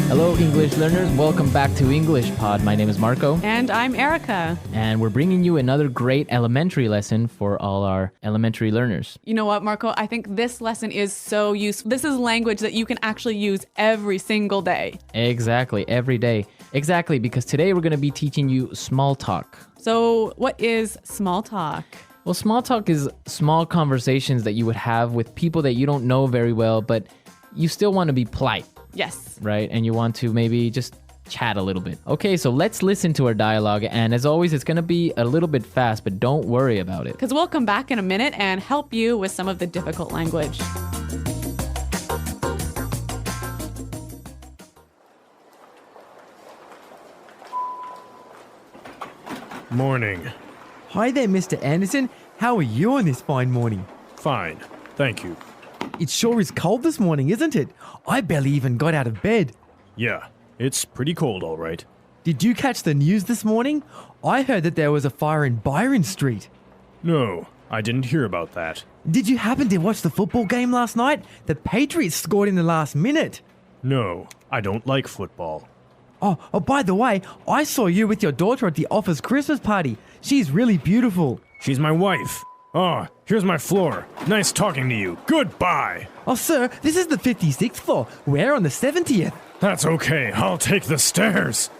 Hello, English learners. Welcome back to English Pod. My name is Marco. And I'm Erica. And we're bringing you another great elementary lesson for all our elementary learners. You know what, Marco? I think this lesson is so useful. This is language that you can actually use every single day. Exactly, every day. Exactly, because today we're going to be teaching you small talk. So what is small talk? Well, small talk is small conversations that you would have with people that you don't know very well, but you still want to be polite. Yes. Right? And you want to maybe just chat a little bit. Okay, so let's listen to our dialogue. And as always, it's going to be a little bit fast, but don't worry about it. Because we'll come back in a minute and help you with some of the difficult language. Morning. Hi there, Mr. Anderson. How are you on this fine morning? Fine. Thank you. It sure is cold this morning, isn't it? I barely even got out of bed. Yeah, it's pretty cold, all right. Did you catch the news this morning? I heard that there was a fire in Byron Street. No, I didn't hear about that. Did you happen to watch the football game last night? The Patriots scored in the last minute. No, I don't like football. Oh, by the way, I saw you with your daughter at the office Christmas party. She's really beautiful. She's my wife. Oh, here's my floor. Nice talking to you. Goodbye. Oh, sir, this is the 56th floor. We're on the 70th. That's okay. I'll take the stairs.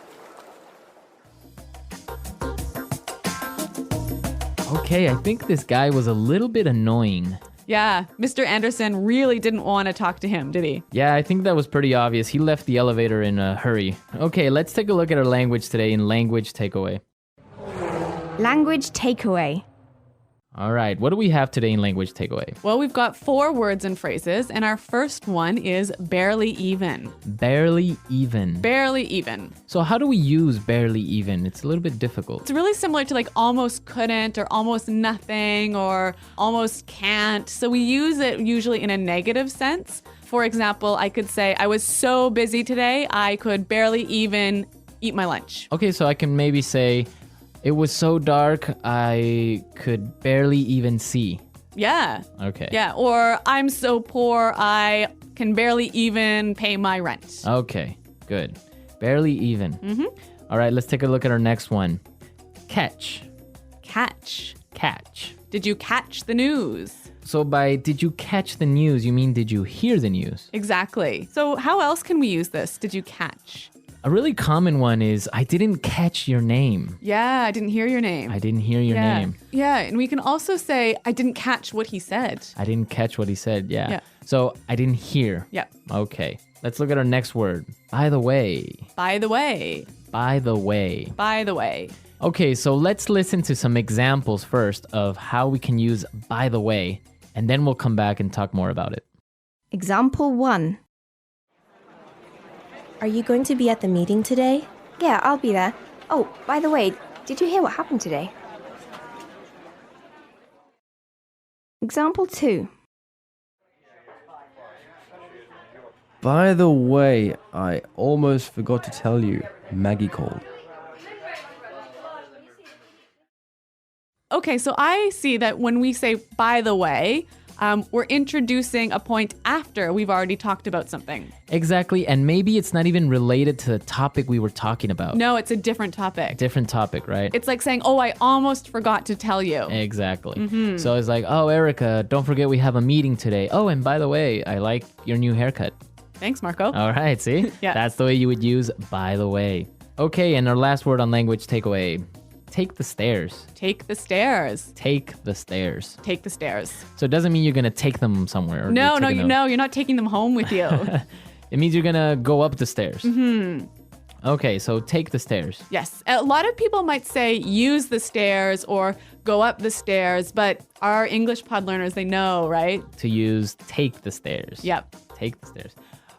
Okay, I think this guy was a little bit annoying. Yeah, Mr. Anderson really didn't want to talk to him, did he? Yeah, I think that was pretty obvious. He left the elevator in a hurry. Okay, let's take a look at our language today in Language Takeaway. Language takeaway. All right, what do we have today in Language Takeaway? Well, we've got 4 words and phrases, and our first one is barely even. Barely even. Barely even. So how do we use barely even? It's a little bit difficult. It's really similar to like almost couldn't or almost nothing or almost can't. So we use it usually in a negative sense. For example, I could say, I was so busy today, I could barely even eat my lunch. Okay, so I can maybe say, it was so dark, I could barely even see. Yeah. Okay. Yeah. Or I'm so poor, I can barely even pay my rent. Okay, good. Barely even. Mm-hmm. All right, let's take a look at our next one. Catch. Catch. Catch. Did you catch the news? So by did you catch the news, you mean did you hear the news? Exactly. So how else can we use this? Did you catch? A really common one is, I didn't catch your name. Yeah, I didn't hear your name. I didn't hear your name. Yeah, and we can also say, I didn't catch what he said. I didn't catch what he said, yeah. Yeah. So I didn't hear. Yeah. Okay, let's look at our next word. By the way. By the way. By the way. By the way. Okay, so let's listen to some examples first of how we can use by the way, and then we'll come back and talk more about it. Example 1. Are you going to be at the meeting today? Yeah, I'll be there. Oh, by the way, did you hear what happened today? Example 2. By the way, I almost forgot to tell you, Maggie called. Okay, so I see that when we say by the way, we're introducing a point after we've already talked about something. Exactly, and maybe it's not even related to the topic we were talking about. No, it's a different topic. Different topic, right? It's like saying, oh, I almost forgot to tell you. Exactly. Mm-hmm. So it's like, oh, Erica, don't forget we have a meeting today. Oh, and by the way, I like your new haircut. Thanks, Marco. All right, see? Yeah. That's the way you would use by the way. Okay, and our last word on language takeaway. Take the stairs. Take the stairs. Take the stairs. Take the stairs. So it doesn't mean you're going to take them somewhere. No, you're not taking them home with you. It means you're going to go up the stairs. Mm-hmm. Okay, so take the stairs. Yes. A lot of people might say use the stairs or go up the stairs, but our English pod learners, they know, right? To use take the stairs. Yep. Take the stairs.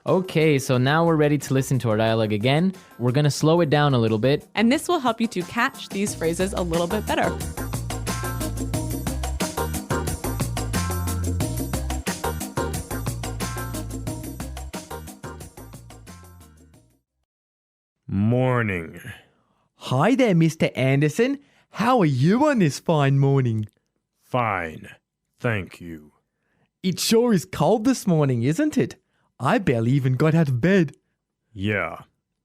Okay, so now we're ready to listen to our dialogue again. We're going to slow it down a little bit. And this will help you to catch these phrases a little bit better. Morning. Hi there, Mr. Anderson. How are you on this fine morning? Fine. Thank you. It sure is cold this morning, isn't it? I barely even got out of bed. Yeah,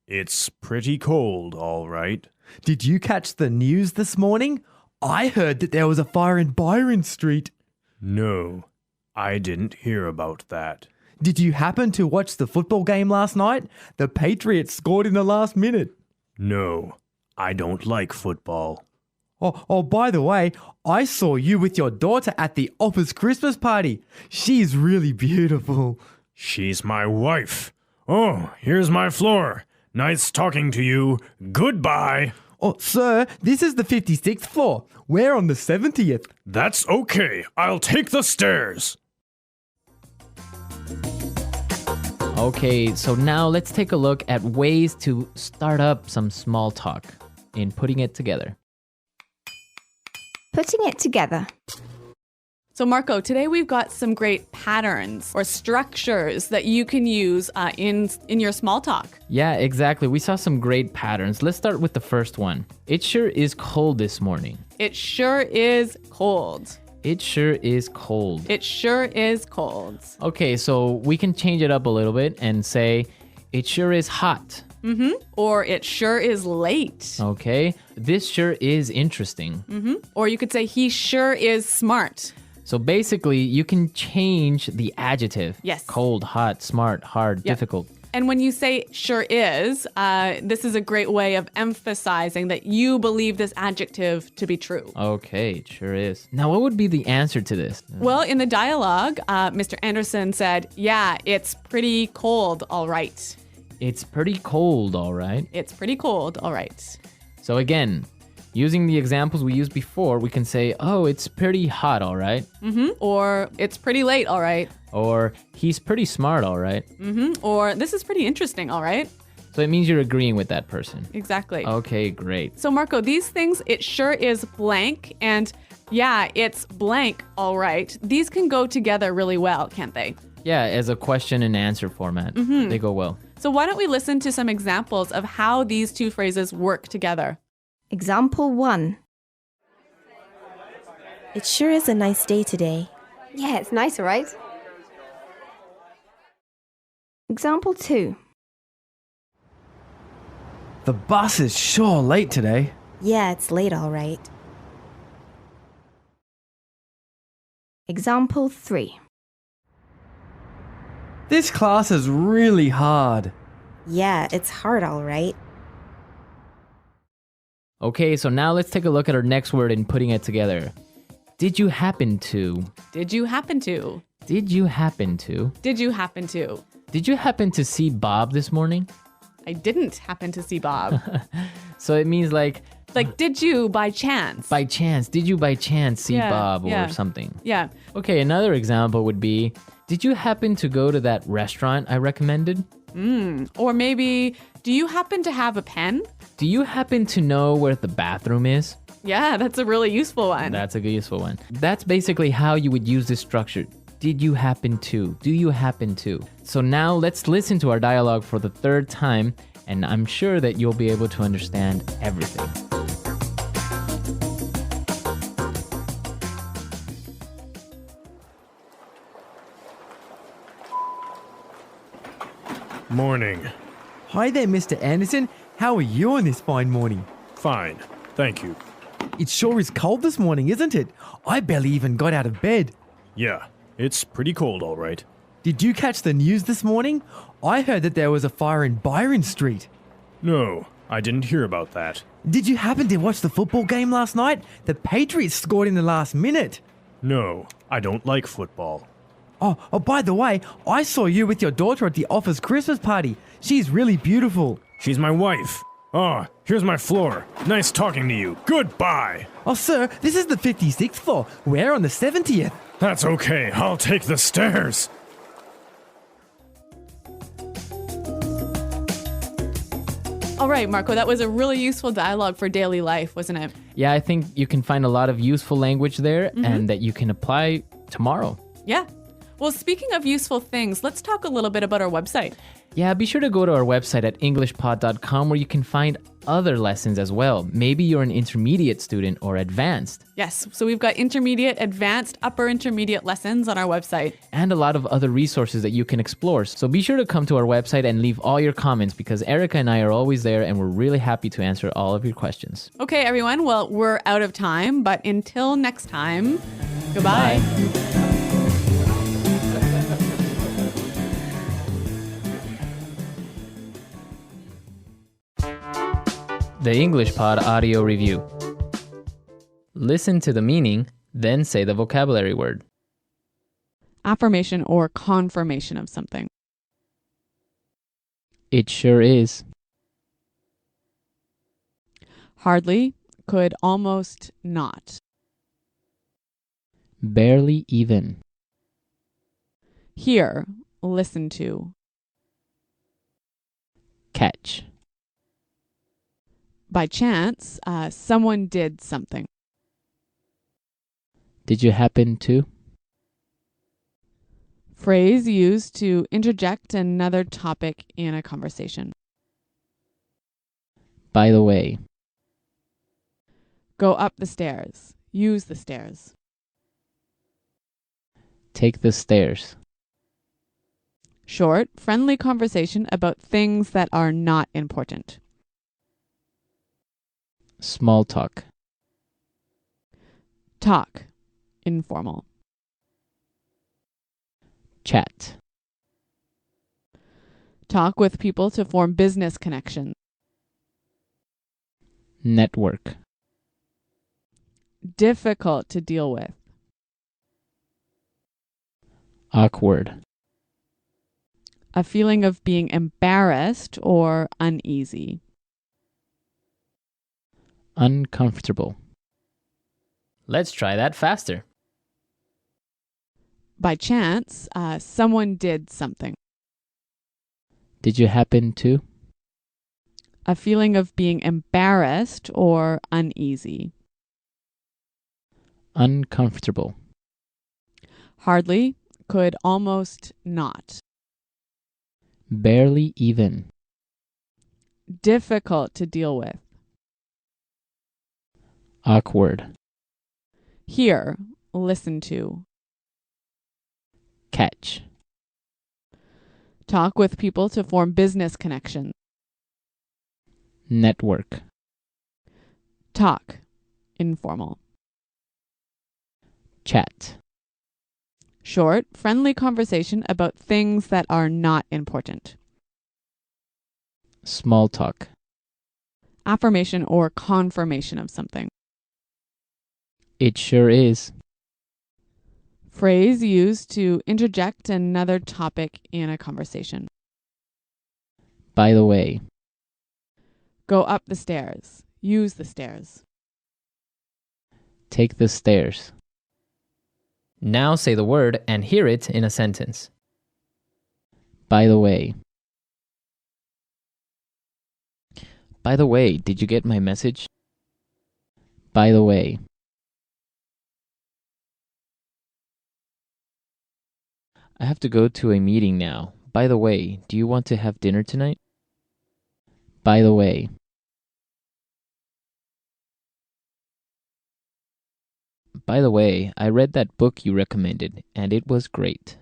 it's pretty cold, all right. Did you catch the news this morning? I heard that there was a fire in Byron Street. No, I didn't hear about that. Did you happen to watch the football game last night? The Patriots scored in the last minute. No, I don't like football. Oh, by the way, I saw you with your daughter at the office Christmas party. She's really beautiful. She's my wife. Oh, here's my floor. Nice talking to you. Goodbye. Oh, sir, this is the 56th floor. We're on the 70th. That's okay. I'll take the stairs. Okay, so now let's take a look at ways to start up some small talk in putting it together. Putting it together. So Marco, today we've got some great patterns or structures that you can use in your small talk. Yeah, exactly. We saw some great patterns. Let's start with the first one. It sure is cold this morning. It sure is cold. It sure is cold. It sure is cold. Okay, so we can change it up a little bit and say, it sure is hot. Or it sure is late. Okay, this sure is interesting. Or you could say he sure is smart. So basically, you can change the adjective. Yes. Cold, hot, smart, hard, difficult. And when you say sure is, this is a great way of emphasizing that you believe this adjective to be true. Okay, it sure is. Now, what would be the answer to this? Well, in the dialogue, Mr. Anderson said, yeah, it's pretty cold, all right. It's pretty cold, all right. It's pretty cold, all right. So again, using the examples we used before, we can say, oh, it's pretty hot, all right. Or it's pretty late, all right. Or he's pretty smart, all right. Or this is pretty interesting, all right. So it means you're agreeing with that person. Exactly. Okay, great. So Marco, these things, it sure is blank, and yeah, it's blank, all right. These can go together really well, can't they? Yeah, as a question and answer format, they go well. So why don't we listen to some examples of how these two phrases work together? Example 1. It sure is a nice day today. Yeah, it's nice, all right? Example 2. The bus is sure late today. Yeah, it's late, all right. Example 3. This class is really hard. Yeah, it's hard, all right. Okay, so now let's take a look at our next word and putting it together. Did you happen to? Did you happen to? Did you happen to? Did you happen to? Did you happen to see Bob this morning? I didn't happen to see Bob. So it means like Did you by chance? by chance. Did you by chance see Yeah, Bob yeah. or something? Yeah. Okay, another example would be, did you happen to go to that restaurant I recommended? Or maybe, do you happen to have a pen? Do you happen to know where the bathroom is? Yeah, that's a really useful one. That's a good useful one. That's basically how you would use this structure. Did you happen to? Do you happen to? So now let's listen to our dialogue for the third time, and I'm sure that you'll be able to understand everything. Morning. Hi there, Mr. Anderson. How are you on this fine morning? Fine. Thank you. It sure is cold this morning, isn't it? I barely even got out of bed. Yeah, it's pretty cold, all right. Did you catch the news this morning? I heard that there was a fire in Byron Street. No, I didn't hear about that. Did you happen to watch the football game last night? The Patriots scored in the last minute. No, I don't like football. Oh, by the way, I saw you with your daughter at the office Christmas party. She's really beautiful. She's my wife. Oh, here's my floor. Nice talking to you. Goodbye. Oh, sir, this is the 56th floor. We're on the 70th. That's okay. I'll take the stairs. All right, Marco, that was a really useful dialogue for daily life, wasn't it? Yeah, I think you can find a lot of useful language there and that you can apply tomorrow. Yeah. Well, speaking of useful things, let's talk a little bit about our website. Yeah, be sure to go to our website at englishpod.com where you can find other lessons as well. Maybe you're an intermediate student or advanced. Yes, so we've got intermediate, advanced, upper intermediate lessons on our website. And a lot of other resources that you can explore. So be sure to come to our website and leave all your comments because Erica and I are always there and we're really happy to answer all of your questions. Okay, everyone. Well, we're out of time, but until next time, goodbye. The English Pod Audio Review. Listen to the meaning, then say the vocabulary word. Affirmation or confirmation of something. It sure is. Hardly, could almost not. Barely even. Hear, listen to. Catch. By chance, someone did something. Did you happen to? Phrase used to interject another topic in a conversation. By the way. Go up the stairs. Use the stairs. Take the stairs. Short, friendly conversation about things that are not important. Small talk. Talk, informal. Chat. Talk with people to form business connections. Network. Difficult to deal with. Awkward. A feeling of being embarrassed or uneasy. Uncomfortable. Let's try that faster. By chance, someone did something. Did you happen to? A feeling of being embarrassed or uneasy. Uncomfortable. Hardly, could almost not. Barely even. Difficult to deal with. Awkward. Hear, listen to. Catch. Talk with people to form business connections. Network. Talk, informal. Chat. Short, friendly conversation about things that are not important. Small talk. Affirmation or confirmation of something. It sure is. Phrase used to interject another topic in a conversation. By the way. Go up the stairs. Use the stairs. Take the stairs. Now say the word and hear it in a sentence. By the way. By the way, did you get my message? By the way. I have to go to a meeting now. By the way, do you want to have dinner tonight? By the way. By the way, I read that book you recommended, and it was great.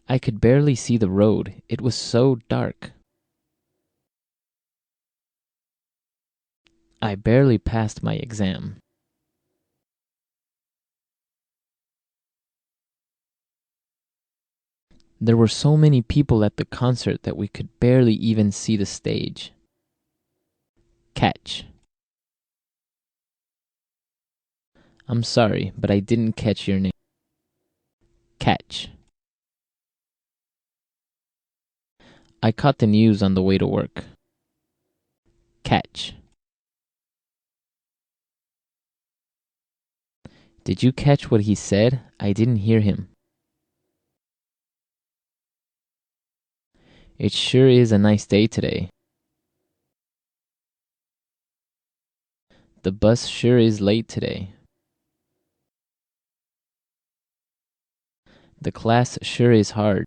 I could barely see the road. It was so dark. I barely passed my exam. There were so many people at the concert that we could barely even see the stage. Catch. I'm sorry, but I didn't catch your name. Catch. I caught the news on the way to work. Catch. Did you catch what he said? I didn't hear him. It sure is a nice day today. The bus sure is late today. The class sure is hard.